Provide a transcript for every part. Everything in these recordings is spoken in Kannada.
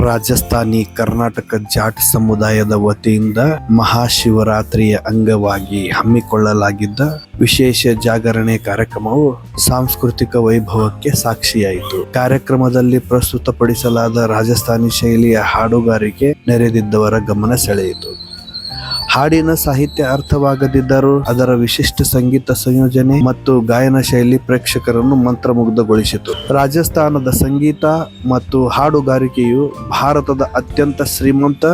ರಾಜಸ್ಥಾನಿ ಕರ್ನಾಟಕ ಜಾಟ್ ಸಮುದಾಯದ ವತಿಯಿಂದ ಮಹಾಶಿವರಾತ್ರಿಯ ಅಂಗವಾಗಿ ಹಮ್ಮಿಕೊಳ್ಳಲಾಗಿದ್ದ ವಿಶೇಷ ಜಾಗರಣೆ ಕಾರ್ಯಕ್ರಮವು ಸಾಂಸ್ಕೃತಿಕ ವೈಭವಕ್ಕೆ ಸಾಕ್ಷಿಯಾಯಿತು. ಕಾರ್ಯಕ್ರಮದಲ್ಲಿ ಪ್ರಸ್ತುತಪಡಿಸಲಾದ ರಾಜಸ್ಥಾನಿ ಶೈಲಿಯ ಹಾಡುಗಾರಿಕೆ ನೆರೆದಿದ್ದವರ ಗಮನ ಸೆಳೆಯಿತು. ಹಾಡಿನ ಸಾಹಿತ್ಯ ಅರ್ಥವಾಗದಿದ್ದರೂ ಅದರ ವಿಶಿಷ್ಟ ಸಂಗೀತ ಸಂಯೋಜನೆ ಮತ್ತು ಗಾಯನ ಶೈಲಿ ಪ್ರೇಕ್ಷಕರನ್ನು ಮಂತ್ರಮುಗ್ಧಗೊಳಿಸಿತು. ರಾಜಸ್ಥಾನದ ಸಂಗೀತ ಮತ್ತು ಹಾಡುಗಾರಿಕೆಯು ಭಾರತದ ಅತ್ಯಂತ ಶ್ರೀಮಂತ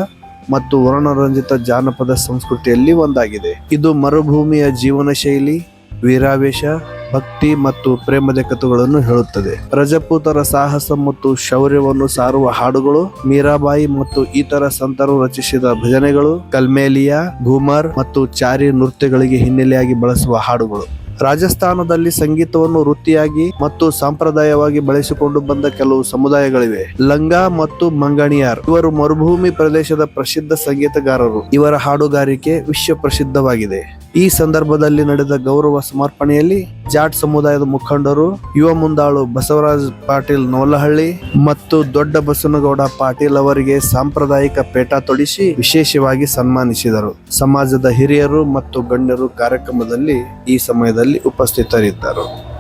ಮತ್ತು ವರ್ಣರಂಜಿತ ಜಾನಪದ ಸಂಸ್ಕೃತಿಯಲ್ಲಿ ಒಂದಾಗಿದೆ. ಇದು ಮರುಭೂಮಿಯ ಜೀವನ ಶೈಲಿ, ವೀರಾವೇಶ, ಭಕ್ತಿ ಮತ್ತು ಪ್ರೇಮದ ಕಥೆಗಳನ್ನು ಹೇಳುತ್ತದೆ. ರಜಪೂತರ ಸಾಹಸ ಮತ್ತು ಶೌರ್ಯವನ್ನು ಸಾರುವ ಹಾಡುಗಳು, ಮೀರಾಬಾಯಿ ಮತ್ತು ಇತರ ಸಂತರು ರಚಿಸಿದ ಭಜನೆಗಳು, ಕಲ್ಮೇಲಿಯಾ, ಘೂಮರ್ ಮತ್ತು ಚಾರಿ ನೃತ್ಯಗಳಿಗೆ ಹಿನ್ನೆಲೆಯಾಗಿ ಬಳಸುವ ಹಾಡುಗಳು. ರಾಜಸ್ಥಾನದಲ್ಲಿ ಸಂಗೀತವನ್ನು ವೃತ್ತಿಯಾಗಿ ಮತ್ತು ಸಾಂಪ್ರದಾಯವಾಗಿ ಬಳಸಿಕೊಂಡು ಬಂದ ಕೆಲವು ಸಮುದಾಯಗಳಿವೆ. ಲಂಗಾ ಮತ್ತು ಮಂಗಣಿಯಾರ್ ಇವರು ಮರುಭೂಮಿ ಪ್ರದೇಶದ ಪ್ರಸಿದ್ಧ ಸಂಗೀತಗಾರರು. ಇವರ ಹಾಡುಗಾರಿಕೆ ವಿಶ್ವ ಪ್ರಸಿದ್ಧವಾಗಿದೆ. ಈ ಸಂದರ್ಭದಲ್ಲಿ ನಡೆದ ಗೌರವ ಸಮರ್ಪಣೆಯಲ್ಲಿ ಜಾಟ್ ಸಮುದಾಯದ ಮುಖಂಡರು ಯುವ ಮುಂದಾಳು ಬಸವರಾಜ್ ಪಾಟೀಲ್ ನವಲಹಳ್ಳಿ ಮತ್ತು ದೊಡ್ಡ ಬಸನಗೌಡ ಪಾಟೀಲ್ ಅವರಿಗೆ ಸಾಂಪ್ರದಾಯಿಕ ಪೇಟ ತೊಡಿಸಿ ವಿಶೇಷವಾಗಿ ಸನ್ಮಾನಿಸಿದರು. ಸಮಾಜದ ಹಿರಿಯರು ಮತ್ತು ಗಣ್ಯರು ಕಾರ್ಯಕ್ರಮದಲ್ಲಿ ಈ ಸಮಯದಲ್ಲಿ ಉಪಸ್ಥಿತರಿದ್ದರು.